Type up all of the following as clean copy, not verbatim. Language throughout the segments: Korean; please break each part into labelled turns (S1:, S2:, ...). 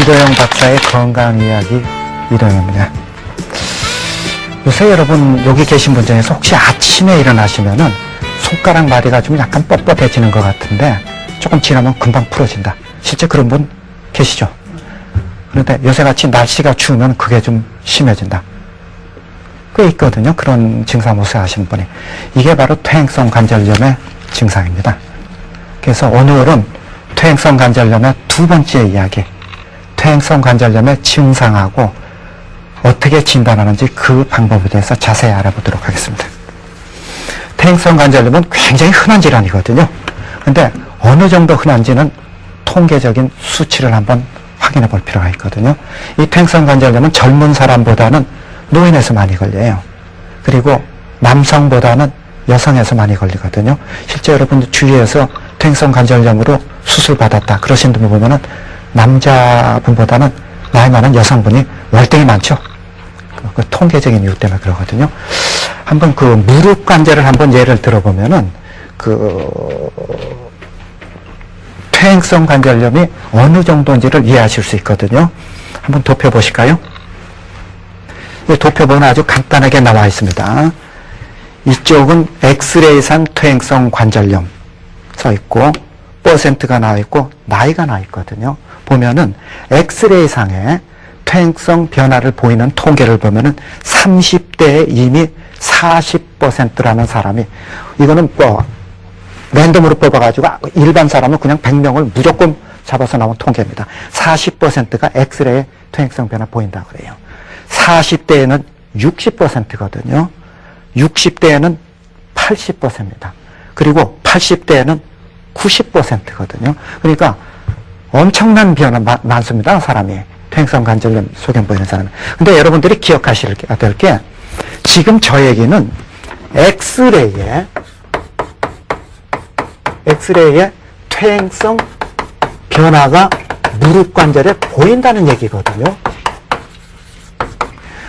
S1: 이도영 박사의 건강 이야기 이도영입니다. 요새 여러분 여기 계신 분 중에서 혹시 아침에 일어나시면은 손가락 마디가 좀 약간 뻣뻣해지는 것 같은데 조금 지나면 금방 풀어진다. 실제 그런 분 계시죠? 그런데 요새같이 날씨가 추우면 그게 좀 심해진다. 꽤 있거든요. 그런 증상 호소하시는 분이. 이게 바로 퇴행성 관절염의 증상입니다. 그래서 오늘은 퇴행성 관절염의 두 번째 이야기, 퇴행성 관절염의 증상하고 어떻게 진단하는지 그 방법에 대해서 자세히 알아보도록 하겠습니다. 퇴행성 관절염은 굉장히 흔한 질환이거든요. 근데 어느 정도 흔한지는 통계적인 수치를 한번 확인해 볼 필요가 있거든요. 이 퇴행성 관절염은 젊은 사람보다는 노인에서 많이 걸려요. 그리고 남성보다는 여성에서 많이 걸리거든요. 실제 여러분들 주위에서 퇴행성 관절염으로 수술받았다 그러신 분 보면은 남자분보다는 나이 많은 여성분이 월등히 많죠. 그 통계적인 이유 때문에 그러거든요. 한번 그 무릎 관절을 한번 예를 들어보면은 그 퇴행성 관절염이 어느 정도인지를 이해하실 수 있거든요. 한번 도표 보실까요? 이 도표보는 아주 간단하게 나와 있습니다. 이쪽은 엑스레이상 퇴행성 관절염 써 있고 퍼센트가 나와 있고 나이가 나와 있거든요. 보면은 엑스레이상에 퇴행성 변화를 보이는 통계를 보면은 30대에 이미 40%라는 사람이, 이거는 랜덤으로 뽑아가지고 일반 사람은 그냥 100명을 무조건 잡아서 나온 통계입니다. 40%가 엑스레이 퇴행성 변화 보인다고 그래요. 40대에는 60%거든요. 60대에는 80%입니다. 그리고 80대에는 90%거든요. 그러니까 엄청난 변화 많습니다. 사람이. 퇴행성 관절염 소견 보이는 사람이. 근데 여러분들이 기억하셔야 될 게, 지금 저 얘기는 엑스레이에 퇴행성 변화가 무릎 관절에 보인다는 얘기거든요.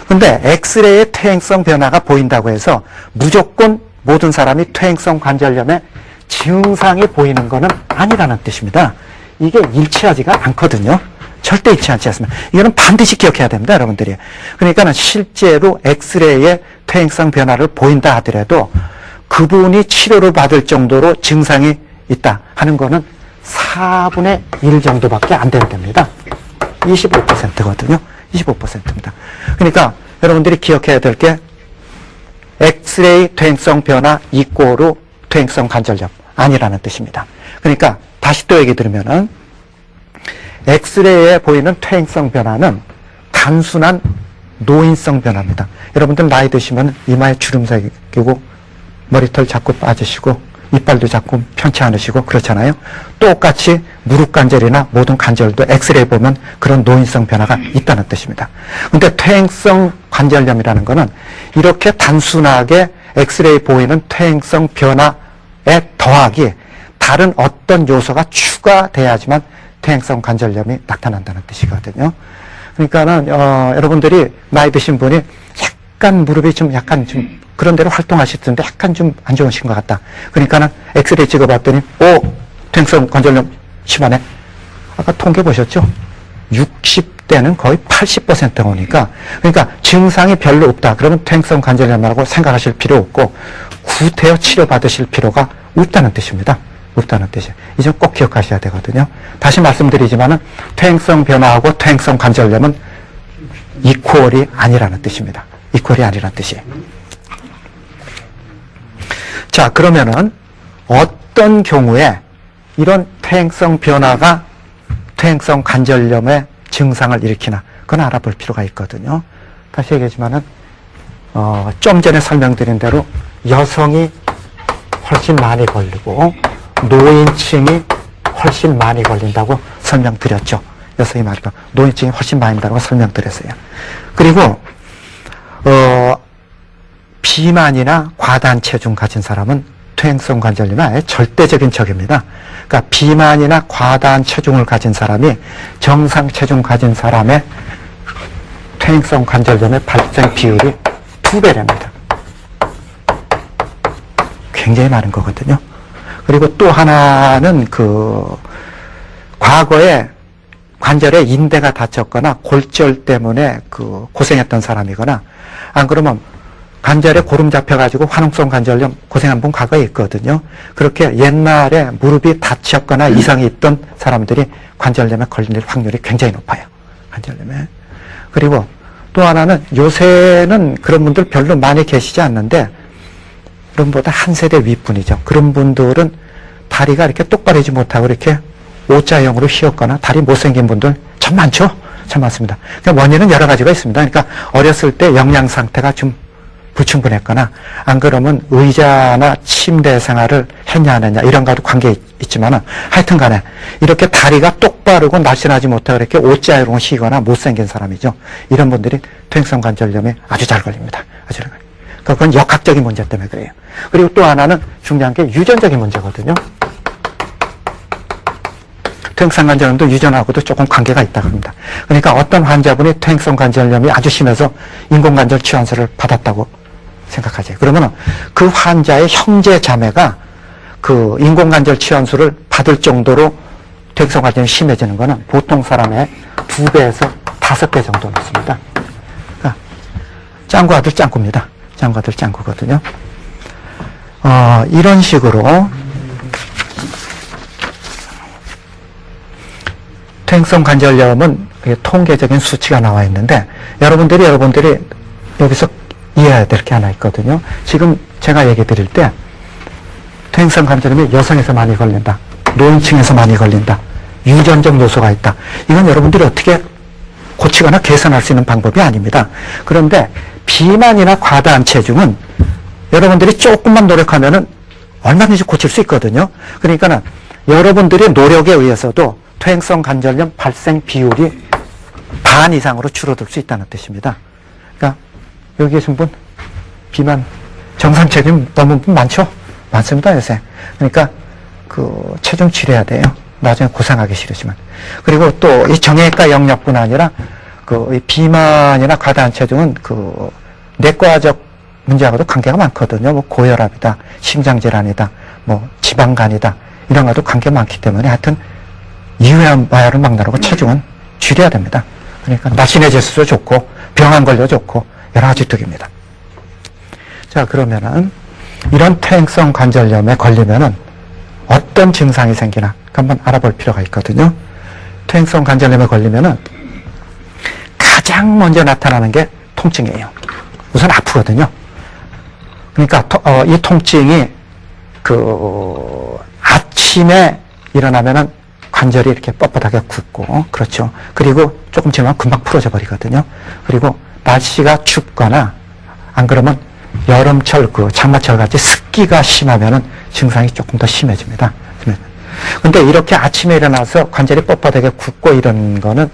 S1: 근데 엑스레이에 퇴행성 변화가 보인다고 해서 무조건 모든 사람이 퇴행성 관절염의 증상이 보이는 것은 아니라는 뜻입니다. 이게 일치하지가 않거든요. 절대 일치하지 않습니다. 이거는 반드시 기억해야 됩니다, 여러분들이. 그러니까 실제로 엑스레이에 퇴행성 변화를 보인다 하더라도 그분이 치료를 받을 정도로 증상이 있다 하는 거는 4분의 1 정도밖에 안 된답니다. 25%거든요. 25%입니다. 그러니까 여러분들이 기억해야 될 게 엑스레이 퇴행성 변화 이꼬르 퇴행성 관절염 아니라는 뜻입니다. 그러니까 다시 또 얘기 들으면은 엑스레이에 보이는 퇴행성 변화는 단순한 노인성 변화입니다. 여러분들 나이 드시면 이마에 주름 생기고 머리털 자꾸 빠지시고 이빨도 자꾸 편치 않으시고 그렇잖아요. 똑같이 무릎 관절이나 모든 관절도 엑스레이 보면 그런 노인성 변화가 있다는 뜻입니다. 근데 퇴행성 관절염이라는 거는 이렇게 단순하게 엑스레이 보이는 퇴행성 변화에 더하기 다른 어떤 요소가 추가돼야지만 퇴행성 관절염이 나타난다는 뜻이거든요. 그러니까는 여러분들이 나이 드신 분이 약간 무릎이 좀 약간 좀 그런 대로 활동하실 텐데 약간 좀 안 좋으신 것 같다. 그러니까는 엑스레이 찍어봤더니 퇴행성 관절염 심하네. 아까 통계 보셨죠? 60대는 거의 80%가 오니까, 그러니까 증상이 별로 없다. 그러면 퇴행성 관절염이라고 생각하실 필요 없고 구태여 치료받으실 필요가 없다는 뜻입니다. 없다는 뜻이에요. 이 점 꼭 기억하셔야 되거든요. 다시 말씀드리지만은 퇴행성 변화하고 퇴행성 관절염은 이퀄이 아니라는 뜻입니다. 이퀄이 아니라는 뜻이에요. 자, 그러면은 어떤 경우에 이런 퇴행성 변화가 퇴행성 관절염의 증상을 일으키나 그건 알아볼 필요가 있거든요. 다시 얘기하지만은 좀 전에 설명드린 대로 여성이 훨씬 많이 걸리고 노인층이 훨씬 많이 걸린다고 설명드렸죠. 여성이 많이 걸리고 노인층이 훨씬 많이 걸린다고 설명드렸어요. 그리고 비만이나 과다한 체중 가진 사람은 퇴행성 관절염의 절대적인 적입니다. 그러니까 비만이나 과다한 체중을 가진 사람이 정상 체중 가진 사람의 퇴행성 관절염의 발생 비율이 2배랍니다. 굉장히 많은 거거든요. 그리고 또 하나는 과거에 관절에 인대가 다쳤거나 골절 때문에 그 고생했던 사람이거나 안 그러면 관절에 고름 잡혀가지고 화농성 관절염 고생한 분 과거에 있거든요. 그렇게 옛날에 무릎이 다쳤거나 이상이 있던 사람들이 관절염에 걸릴 확률이 굉장히 높아요. 관절염에. 그리고 또 하나는 요새는 그런 분들 별로 많이 계시지 않는데 그런 분보다 한 세대 윗분이죠. 그런 분들은 다리가 이렇게 똑바로 하지 못하고 이렇게 O자형으로 휘었거나 다리 못생긴 분들 참 많죠? 참 많습니다. 그러니까 원인은 여러 가지가 있습니다. 그러니까 어렸을 때 영양 상태가 좀 불충분했거나 안 그러면 의자나 침대 생활을 했냐 안 했냐 이런 것도 관계 있지만은 하여튼 간에 이렇게 다리가 똑바르고 날씬하지 못하고 이렇게 O자형으로 휘거나 못생긴 사람이죠. 이런 분들이 퇴행성 관절염에 아주 잘 걸립니다. 아주 잘 걸립니다. 그건 역학적인 문제 때문에 그래요. 그리고 또 하나는 중요한 게 유전적인 문제거든요. 퇴행성 관절염도 유전하고도 조금 관계가 있다고 합니다. 그러니까 어떤 환자분이 퇴행성 관절염이 아주 심해서 인공관절 치환술을 받았다고 생각하세요. 그러면 그 환자의 형제 자매가 그 인공관절 치환술을 받을 정도로 퇴행성 관절염이 심해지는 것은 보통 사람의 2배에서 5배 정도 높습니다. 그러니까 짱구 아들 짱구입니다. 짱구 아들 짱구거든요. 이런 식으로 퇴행성 관절염은 통계적인 수치가 나와 있는데 여러분들이 여기서 이해해야 될 게 하나 있거든요. 지금 제가 얘기 드릴 때 퇴행성 관절염이 여성에서 많이 걸린다. 노인층에서 많이 걸린다. 유전적 요소가 있다. 이건 여러분들이 어떻게 고치거나 개선할 수 있는 방법이 아닙니다. 그런데 비만이나 과다한 체중은 여러분들이 조금만 노력하면은 얼마든지 고칠 수 있거든요. 그러니까는 여러분들의 노력에 의해서도 퇴행성 관절염 발생 비율이 반 이상으로 줄어들 수 있다는 뜻입니다. 그러니까 여기 계신 분 비만 정상 체중 넘은 분 많죠? 많습니다, 요새. 그러니까 그 체중 치료해야 돼요. 나중에 고생하기 싫으시면. 그리고 또 이 정형외과 영역뿐 아니라 그 비만이나 과다한 체중은 그 내과적 문제하고도 관계가 많거든요. 뭐 고혈압이다, 심장질환이다, 뭐 지방간이다 이런 것도 관계가 많기 때문에 하여튼 이유야말을 막나르고 체중은 줄여야 됩니다. 그러니까 날씬해져서 좋고 병 안 걸려 좋고 여러 가지 득입니다. 자, 그러면은 이런 퇴행성 관절염에 걸리면은 어떤 증상이 생기나 한번 알아볼 필요가 있거든요. 퇴행성 관절염에 걸리면은 가장 먼저 나타나는 게 통증이에요. 우선 아프거든요. 그러니까 이 통증이 그 아침에 일어나면은 관절이 이렇게 뻣뻣하게 굳고, 그렇죠. 그리고 조금 지나면 금방 풀어져 버리거든요. 그리고 날씨가 춥거나, 안 그러면 여름철, 그 장마철 같이 습기가 심하면은 증상이 조금 더 심해집니다. 근데 이렇게 아침에 일어나서 관절이 뻣뻣하게 굳고 이런 거는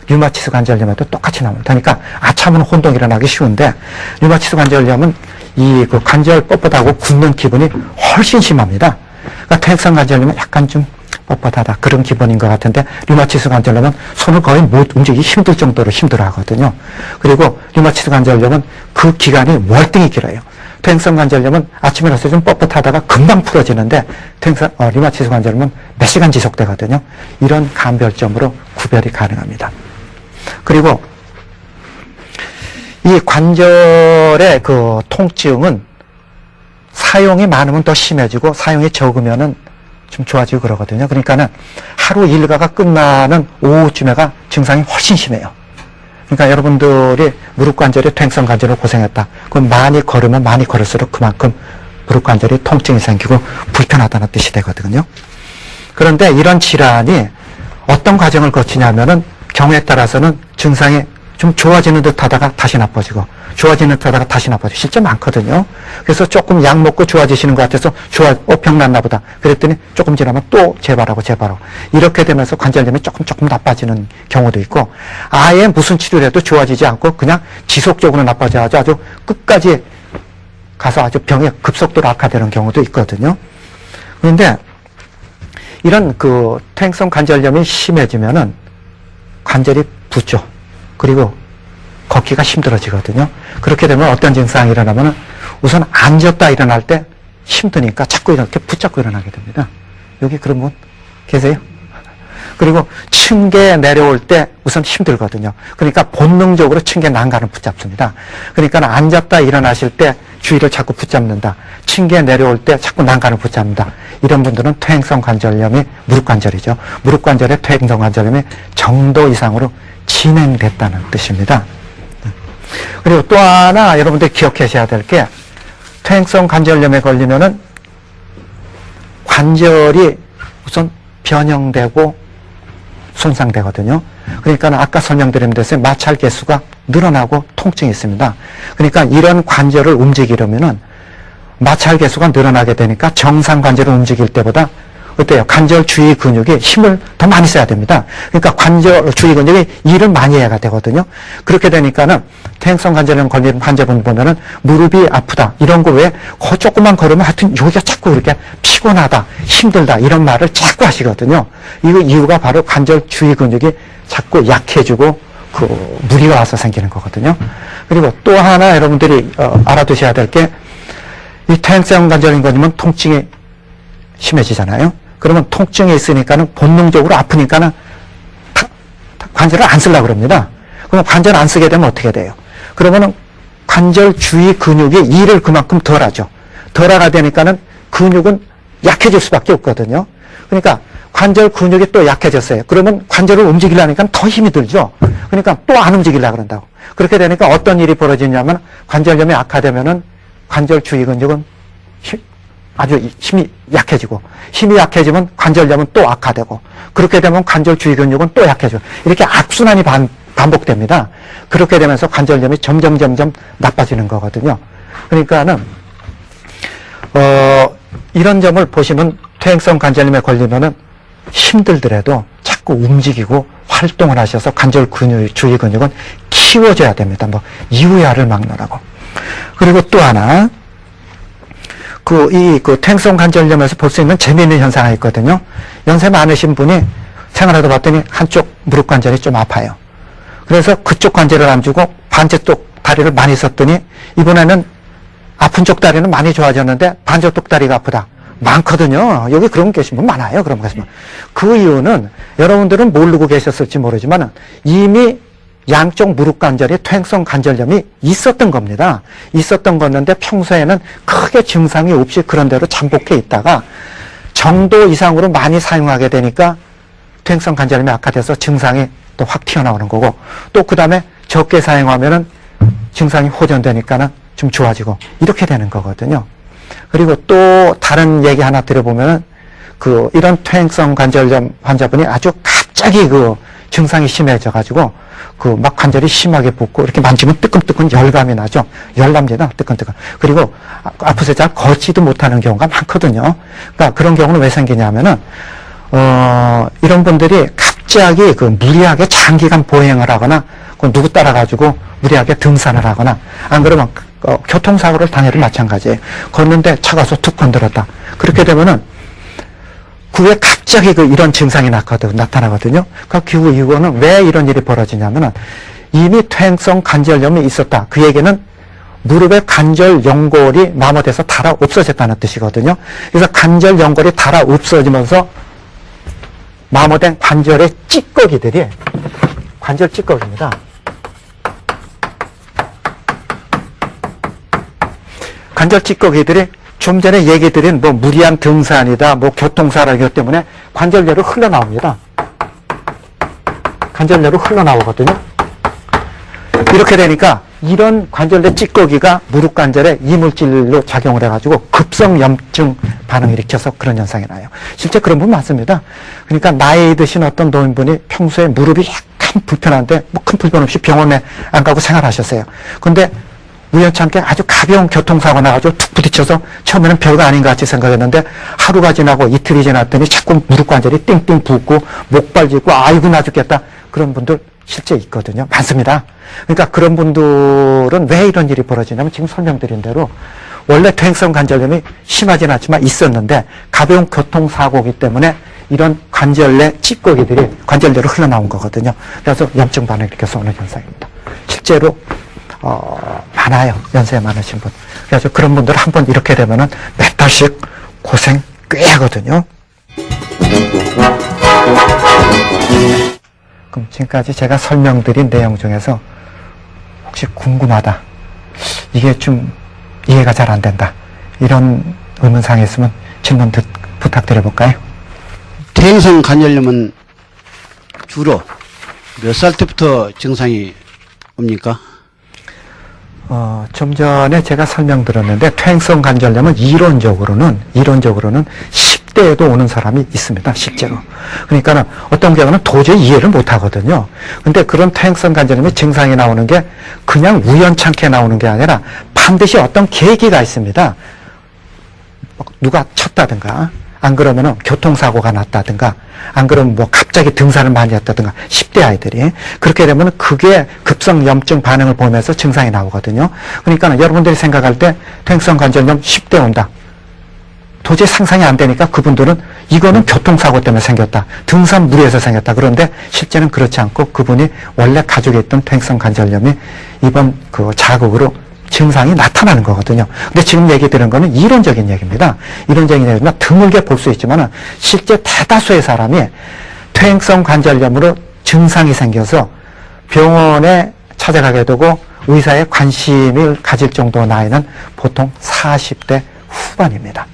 S1: 류마티스 관절염에도 똑같이 나옵니다. 그러니까 아참은 혼동 일어나기 쉬운데, 류마티스 관절염은 이 그 관절 뻣뻣하고 굳는 기분이 훨씬 심합니다. 그러니까 퇴행성 관절염은 약간 좀 뻣뻣하다 그런 기분인 것 같은데 류마티스 관절염은 손을 거의 못 움직이기 힘들 정도로 힘들어 하거든요. 그리고 류마티스 관절염은 그 기간이 월등히 길어요. 퇴행성 관절염은 아침에 일어나서 좀 뻣뻣하다가 금방 풀어지는데 류마티스 관절염은 몇 시간 지속되거든요. 이런 감별점으로 구별이 가능합니다. 그리고 이 관절의 그 통증은 사용이 많으면 더 심해지고 사용이 적으면은 좀 좋아지고 그러거든요. 그러니까는 하루 일과가 끝나는 오후쯤에가 증상이 훨씬 심해요. 그러니까 여러분들이 무릎 관절이 퇴행성 관절로 고생했다. 그럼 많이 걸으면 많이 걸을수록 그만큼 무릎 관절이 통증이 생기고 불편하다는 뜻이 되거든요. 그런데 이런 질환이 어떤 과정을 거치냐면은 경우에 따라서는 증상이 좀 좋아지는 듯 하다가 다시 나빠지고 좋아지는 듯 하다가 다시 나빠지고 실제 많거든요. 그래서 조금 약 먹고 좋아지시는 것 같아서 병났나 보다. 그랬더니 조금 지나면 또 재발하고 이렇게 되면서 관절염이 조금 나빠지는 경우도 있고 아예 무슨 치료를 해도 좋아지지 않고 그냥 지속적으로 나빠져가지고 아주 끝까지 가서 아주 병이 급속도로 악화되는 경우도 있거든요. 그런데 이런 그 퇴행성 관절염이 심해지면은 관절이 붓죠. 그리고 걷기가 힘들어지거든요. 그렇게 되면 어떤 증상이 일어나면 우선 앉았다 일어날 때 힘드니까 자꾸 이렇게 붙잡고 일어나게 됩니다. 여기 그런 분 계세요? 그리고 층계에 내려올 때 우선 힘들거든요. 그러니까 본능적으로 층계 난간을 붙잡습니다. 그러니까 앉았다 일어나실 때 주위를 자꾸 붙잡는다. 층계에 내려올 때 자꾸 난간을 붙잡는다. 이런 분들은 퇴행성 관절염이 무릎 관절이죠. 무릎 관절의 퇴행성 관절염이 정도 이상으로 진행됐다는 뜻입니다. 그리고 또 하나 여러분들 기억하셔야 될 게 퇴행성 관절염에 걸리면은 관절이 우선 변형되고 손상되거든요. 그러니까 아까 설명드린 데서 마찰 개수가 늘어나고 통증이 있습니다. 그러니까 이런 관절을 움직이려면은 마찰 개수가 늘어나게 되니까 정상 관절을 움직일 때보다 어때요? 관절 주위 근육이 힘을 더 많이 써야 됩니다. 그러니까 관절 주위 근육이 일을 많이 해야 되거든요. 그렇게 되니까는 퇴행성 관절염 걸린 환자분 보면은 무릎이 아프다 이런 거 외에 조금만 걸으면 하여튼 여기가 자꾸 이렇게 피곤하다, 힘들다 이런 말을 자꾸 하시거든요. 이거 이유가 바로 관절 주위 근육이 자꾸 약해지고 그 무리가 와서 생기는 거거든요. 그리고 또 하나 여러분들이 알아두셔야 될 게 이 퇴행성 관절염 걸리면 통증이 심해지잖아요. 그러면 통증이 있으니까는 본능적으로 아프니까는 관절을 안 쓰려고 그럽니다. 그럼 관절 안 쓰게 되면 어떻게 돼요? 그러면은 관절 주위 근육이 일을 그만큼 덜 하죠. 덜 하게 되니까는 근육은 약해질 수밖에 없거든요. 그러니까 관절 근육이 또 약해졌어요. 그러면 관절을 움직이려니까 더 힘이 들죠. 그러니까 또 안 움직이려고 그런다고. 그렇게 되니까 어떤 일이 벌어지냐면 관절염이 악화되면은 관절 주위 근육은 아주 힘이 약해지고 힘이 약해지면 관절염은 또 악화되고 그렇게 되면 관절 주위 근육은 또 약해지고 이렇게 악순환이 반복됩니다. 그렇게 되면서 관절염이 점점 나빠지는 거거든요. 그러니까는 이런 점을 보시면 퇴행성 관절염에 걸리면은 힘들더라도 자꾸 움직이고 활동을 하셔서 관절 근육 주위 근육은 키워줘야 됩니다. 뭐 이우야를 막느라고. 그리고 또 하나 그 퇴행성 관절염에서 볼 수 있는 재미있는 현상이 있거든요. 연세 많으신 분이 생활하다 봤더니 한쪽 무릎 관절이 좀 아파요. 그래서 그쪽 관절을 안 주고 반대쪽 다리를 많이 썼더니 이번에는 아픈 쪽 다리는 많이 좋아졌는데 반대쪽 다리가 아프다. 많거든요. 여기 그런 분 계신 분 많아요. 그런 분 계신 분. 그 이유는 여러분들은 모르고 계셨을지 모르지만 이미 양쪽 무릎 관절에 퇴행성 관절염이 있었던 겁니다. 있었던 거였는데 평소에는 크게 증상이 없이 그런 대로 잠복해 있다가 정도 이상으로 많이 사용하게 되니까 퇴행성 관절염이 악화돼서 증상이 또 확 튀어나오는 거고 또 그 다음에 적게 사용하면은 증상이 호전되니까는 좀 좋아지고 이렇게 되는 거거든요. 그리고 또 다른 얘기 하나 들어보면은 이런 퇴행성 관절염 환자분이 아주 갑자기 증상이 심해져가지고 막 관절이 심하게 붓고 이렇게 만지면 뜨끔뜨끔 열감이 나죠. 열납니다. 뜨끔뜨끔. 그리고 아프서 잘 걷지도 못하는 경우가 많거든요. 그러니까 그런 경우는 왜 생기냐면은 이런 분들이 갑자기 무리하게 장기간 보행을 하거나 누구 따라가지고 무리하게 등산을 하거나 안 그러면 교통사고를 당해도 마찬가지예요. 걷는데 차가 와서 툭 건드렸다. 그렇게 되면은 그 후에 갑자기 이런 증상이 나타나거든요. 그 이유는 왜 이런 일이 벌어지냐면은 이미 퇴행성 관절염이 있었다. 그 얘기는 무릎의 관절 연골이 마모돼서 닳아 없어졌다는 뜻이거든요. 그래서 관절 연골이 닳아 없어지면서 마모된 관절의 찌꺼기들이 관절 찌꺼기입니다. 관절 찌꺼기들이 좀 전에 얘기 드린 무리한 등산이다, 교통사고 이것 때문에 관절내로 흘러나옵니다. 관절내로 흘러나오거든요. 이렇게 되니까 이런 관절내 찌꺼기가 무릎 관절에 이물질로 작용을 해가지고 급성 염증 반응을 일으켜서 그런 현상이 나요. 실제 그런 분 많습니다. 그러니까 나이 드신 어떤 노인분이 평소에 무릎이 약간 불편한데 큰 불편 없이 병원에 안 가고 생활하셨어요. 근데 우연찮게 아주 가벼운 교통사고 나가지고 툭 부딪혀서 처음에는 별거 아닌 것 같이 생각했는데 하루가 지나고 이틀이 지났더니 자꾸 무릎 관절이 띵띵 붓고 목발 짚고 아이고 나 죽겠다. 그런 분들 실제 있거든요. 많습니다. 그러니까 그런 분들은 왜 이런 일이 벌어지냐면 지금 설명드린 대로 원래 퇴행성 관절염이 심하진 않지만 있었는데 가벼운 교통사고이기 때문에 이런 관절내 찌꺼기들이 관절내로 흘러나온 거거든요. 그래서 염증 반응을 일으켜서 오는 현상입니다. 실제로 많아요. 연세 많으신 분. 그래서 그런 분들 한번 이렇게 되면은 몇 달씩 고생 꽤 하거든요. 그럼 지금까지 제가 설명드린 내용 중에서 혹시 궁금하다, 이게 좀 이해가 잘 안 된다, 이런 의문사항이 있으면 질문 부탁드려볼까요?
S2: 퇴행성 관절염은 주로 몇 살 때부터 증상이 옵니까?
S1: 좀 전에 제가 설명드렸는데, 퇴행성 관절염은 이론적으로는 10대에도 오는 사람이 있습니다, 실제로. 그러니까 어떤 경우는 도저히 이해를 못 하거든요. 근데 그런 퇴행성 관절염의 증상이 나오는 게 그냥 우연찮게 나오는 게 아니라 반드시 어떤 계기가 있습니다. 누가 쳤다든가, 안 그러면은 교통사고가 났다든가, 안 그러면 뭐 갑자기 등산을 많이 했다든가, 10대 아이들이. 그렇게 되면 그게 급성염증 반응을 보면서 증상이 나오거든요. 그러니까 여러분들이 생각할 때 퇴행성 관절염 10대 온다, 도저히 상상이 안 되니까 그분들은 이거는 교통사고 때문에 생겼다, 등산 무리해서 생겼다. 그런데 실제는 그렇지 않고 그분이 원래 가지고 있던 퇴행성 관절염이 이번 그 자극으로 증상이 나타나는 거거든요. 근데 지금 얘기 드린 거는 이론적인 얘기입니다. 이론적인 얘기는 드물게 볼 수 있지만 실제 대다수의 사람이 퇴행성 관절염으로 증상이 생겨서 병원에 찾아가게 되고 의사의 관심을 가질 정도 나이는 보통 40대 후반입니다.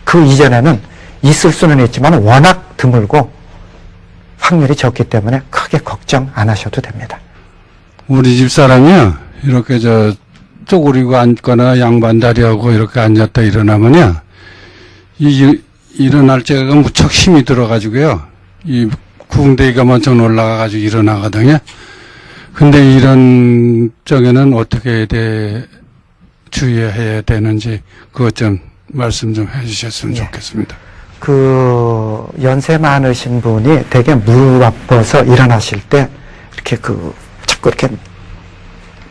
S1: 그 이전에는 있을 수는 있지만 워낙 드물고 확률이 적기 때문에 크게 걱정 안 하셔도 됩니다.
S3: 우리 집 사람이요, 이렇게 쪼그리고 앉거나 양반다리하고 이렇게 앉았다 일어나면요, 일어날 때가 무척 힘이 들어가지고요, 이 구웅대기가 먼저 올라가가지고 일어나거든요. 근데 이런 쪽에는 어떻게 주의해야 되는지 그것 좀 말씀 좀 해주셨으면 좋겠습니다.
S1: 그 연세 많으신 분이 되게 무아파서 일어나실 때 이렇게 자꾸 이렇게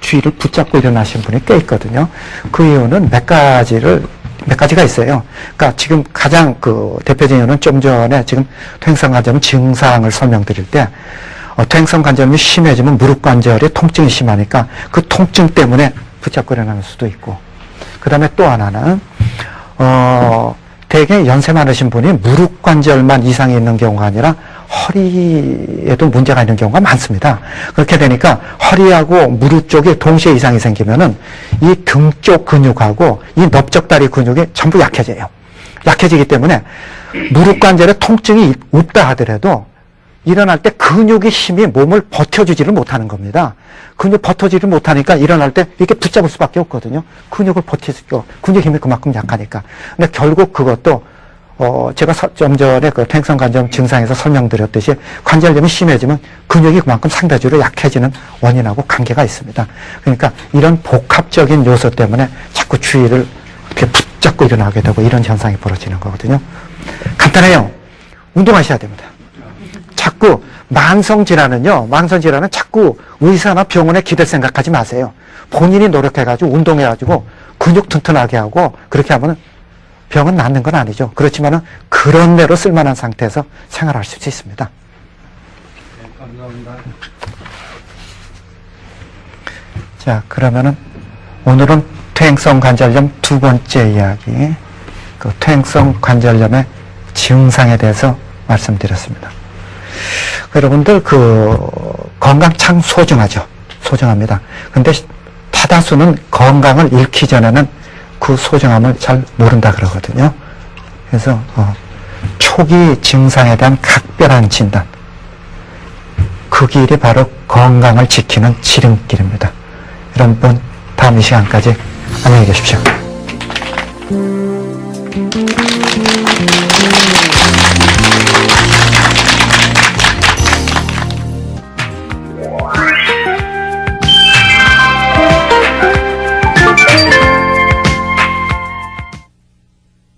S1: 주위를 붙잡고 일어나신 분이 꽤 있거든요. 그 이유는 몇 가지가 있어요. 그러니까 지금 가장 대표적인 이유는 좀 전에 지금 퇴행성 관절염 증상을 설명드릴 때, 퇴행성 관절염이 심해지면 무릎 관절에 통증이 심하니까 그 통증 때문에 붙잡고 일어나는 수도 있고, 그 다음에 또 하나는 되게 연세 많으신 분이 무릎 관절만 이상이 있는 경우가 아니라 허리에도 문제가 있는 경우가 많습니다. 그렇게 되니까 허리하고 무릎 쪽에 동시에 이상이 생기면은 이 등 쪽 근육하고 이 넓적다리 근육이 전부 약해져요. 약해지기 때문에 무릎 관절에 통증이 없다 하더라도 일어날 때 근육의 힘이 몸을 버텨주지를 못하는 겁니다. 근육 버텨주지를 못하니까 일어날 때 이렇게 붙잡을 수밖에 없거든요. 근육을 근육 힘이 그만큼 약하니까. 근데 결국 그것도 제가 좀 전에 퇴행성 관절염 증상에서 설명드렸듯이 관절염이 심해지면 근육이 그만큼 상대적으로 약해지는 원인하고 관계가 있습니다. 그러니까 이런 복합적인 요소 때문에 자꾸 주위를 이렇게 붙잡고 일어나게 되고 이런 현상이 벌어지는 거거든요. 간단해요. 운동하셔야 됩니다. 자꾸 만성질환은 자꾸 의사나 병원에 기댈 생각하지 마세요. 본인이 노력해가지고 운동해가지고 근육 튼튼하게 하고 그렇게 하면 병은 낫는 건 아니죠. 그렇지만은 그런 대로 쓸만한 상태에서 생활할 수 있습니다.
S3: 네, 감사합니다.
S1: 자, 그러면은 오늘은 퇴행성 관절염 두 번째 이야기, 퇴행성 관절염의 증상에 대해서 말씀드렸습니다. 여러분들 건강 참 소중합니다. 근데 다다수는 건강을 잃기 전에는 그 소중함을 잘 모른다 그러거든요. 그래서 초기 증상에 대한 각별한 진단, 그 길이 바로 건강을 지키는 지름길입니다. 여러분, 다음 이 시간까지 안녕히 계십시오.